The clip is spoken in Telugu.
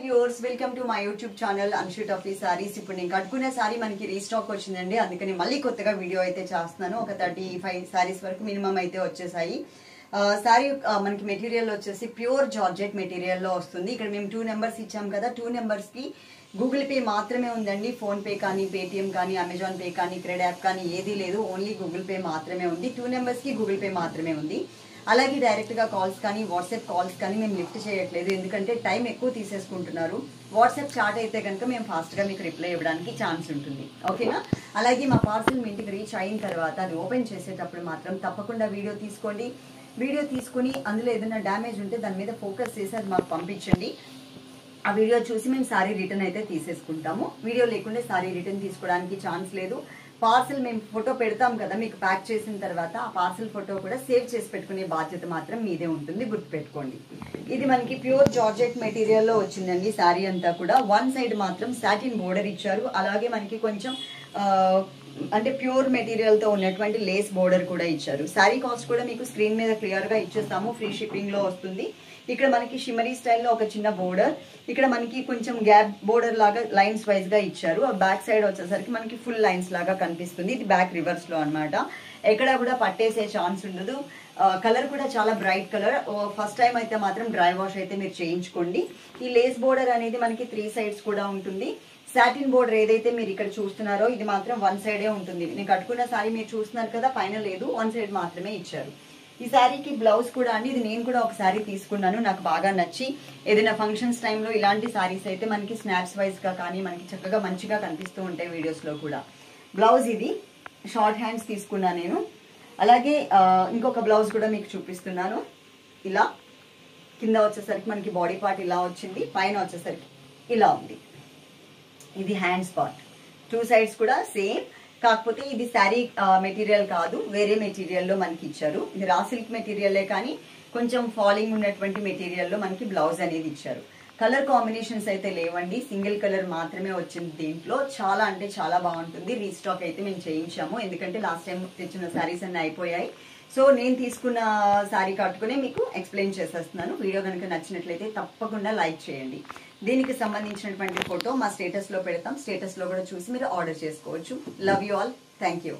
Viewers welcome to my YouTube channel Anshu Tuffy saris. ఇప్పుడు నేను కట్టుకునే సారీ మనకి రీస్టాక్ వచ్చిందండి, అందుకని మళ్ళీ కొత్తగా వీడియో అయితే చేస్తున్నాను. ఒక 35 సారీస్ వరకు మినిమం అయితే వచ్చేసాయి. సారీ మనకి మెటీరియల్ వచ్చేసి ప్యూర్ జార్జెట్ మెటీరియల్లో వస్తుంది. ఇక్కడ మేము 2 నెంబర్స్ ఇచ్చాం కదా, 2 నెంబర్స్కి గూగుల్ పే మాత్రమే ఉందండి. ఫోన్పే కానీ, పేటిఎం కానీ, అమెజాన్ పే కానీ, క్రెడిట్ యాప్ కానీ ఏదీ లేదు. ఓన్లీ గూగుల్ పే మాత్రమే ఉంది. 2 నెంబర్స్కి గూగుల్ పే మాత్రమే ఉంది. అలాగే డైరెక్ట్గా కాల్స్ కానీ, వాట్సాప్ కాల్స్ కానీ మేము లిఫ్ట్ చేయట్లేదు, ఎందుకంటే టైం ఎక్కువ తీసేసుకుంటున్నారు. వాట్సాప్ చాట్ అయితే కనుక మేము ఫాస్ట్గా మీకు రిప్లై ఇవ్వడానికి ఛాన్స్ ఉంటుంది, ఓకేనా. అలాగే మా పార్సల్ మీ ఇంటికి రీచ్ అయిన తర్వాత అది ఓపెన్ చేసేటప్పుడు మాత్రం తప్పకుండా వీడియో తీసుకోండి. వీడియో తీసుకుని అందులో ఏదైనా డ్యామేజ్ ఉంటే దాని మీద ఫోకస్ చేసి అది మాకు పంపించండి. ఆ వీడియో చూసి మేము సారీ రిటర్న్ అయితే తీసేసుకుంటాము. వీడియో లేకుంటే సారీ రిటర్న్ తీసుకోవడానికి ఛాన్స్ లేదు. పార్సల్ మేము ఫోటో పెడతాం కదా మీకు ప్యాక్ చేసిన తర్వాత, ఆ పార్సల్ ఫోటో కూడా సేవ్ చేసి పెట్టుకునే బాధ్యత మాత్రం మీదే ఉంటుంది, గుర్తుపెట్టుకోండి. ఇది మనకి ప్యూర్ జార్జెట్ మెటీరియల్లో వచ్చిందండి. శారీ అంతా కూడా వన్ సైడ్ మాత్రం సాటిన్ బోర్డర్ ఇచ్చారు. అలాగే మనకి కొంచెం అంటే ప్యూర్ మెటీరియల్తో ఉన్నటువంటి లేస్ బోర్డర్ కూడా ఇచ్చారు. శారీ కాస్ట్ కూడా మీకు స్క్రీన్ మీద క్లియర్గా ఇచ్చేస్తాము, ఫ్రీ షిప్పింగ్లో వస్తుంది. ఇక్కడ మనకి షిమరీ స్టైల్లో ఒక చిన్న బోర్డర్, ఇక్కడ మనకి కొంచెం గ్యాప్ బోర్డర్ లాగా లైన్స్ వైజ్ గా ఇచ్చారు. ఆ బ్యాక్ సైడ్ వచ్చేసరికి మనకి ఫుల్ లైన్స్ లాగా కనిపిస్తుంది. ఇది బ్యాక్ రివర్స్ లో అనమాట. ఎక్కడ కూడా పట్టేసే ఛాన్స్ ఉండదు. కలర్ కూడా చాలా బ్రైట్ కలర్. ఫస్ట్ టైం అయితే మాత్రం డ్రై వాష్ అయితే మీరు చేయించుకోండి. ఈ లేస్ బోర్డర్ అనేది మనకి 3 సైడ్స్ కూడా ఉంటుంది. సాటిన్ బోర్డర్ ఏదైతే మీరు ఇక్కడ చూస్తున్నారో ఇది మాత్రం వన్ సైడే ఉంటుంది. నేను కట్టుకున్న సారీ మీరు చూస్తున్నారు కదా, పైన లేదు, వన్ సైడ్ మాత్రమే ఇచ్చారు. ఈ శారీకి బ్లౌజ్ కూడా అండి, ఇది నేను కూడా ఒక శారీ తీసుకున్నాను, నాకు బాగా నచ్చి. ఏదైనా ఫంక్షన్స్ టైంలో ఇలాంటి శారీస్ అయితే మనకి స్నాప్స్ వైజ్ గా కానీ మనకి చక్కగా మంచిగా కనిపిస్తూ ఉంటాయి వీడియోస్ లో కూడా. బ్లౌజ్ ఇది షార్ట్ హ్యాండ్స్ తీసుకున్నాను నేను. అలాగే ఇంకొక బ్లౌజ్ కూడా మీకు చూపిస్తున్నాను. ఇలా కింద వచ్చేసరికి మనకి బాడీ పార్ట్ ఇలా వచ్చింది, పైన వచ్చేసరికి ఇలా ఉంది. ఇది హ్యాండ్స్ పార్ట్. 2 సైడ్స్ కూడా సేమ్, కాకపోతే ఇది శారీ మెటీరియల్ కాదు, వేరే మెటీరియల్లో మనకి ఇచ్చారు. ఇది రా సిల్క్ మెటీరియలే కానీ కొంచెం ఫాలింగ్ ఉన్నటువంటి మెటీరియల్లో మనకి బ్లౌజ్ అనేది ఇచ్చారు. కలర్ కాంబినేషన్స్ అయితే లేవండి, సింగిల్ కలర్ మాత్రమే వచ్చింది దీంట్లో. చాలా అంటే చాలా బాగుంటుంది. రీస్టాక్ అయితే మేము చేయించాము, ఎందుకంటే లాస్ట్ టైం తెచ్చిన శారీస్ అన్నీ అయిపోయాయి. సో నేను తీసుకున్న శారీ కట్టుకునే మీకు ఎక్స్ప్లెయిన్ చేసేస్తున్నాను. వీడియో కనుక నచ్చినట్లయితే తప్పకుండా లైక్ చేయండి. దీనికి సంబంధించినటువంటి ఫోటో మా స్టేటస్ లో పెడతాం, స్టేటస్ లో కూడా చూసి మీరు ఆర్డర్ చేసుకోవచ్చు. Love you all, thank you.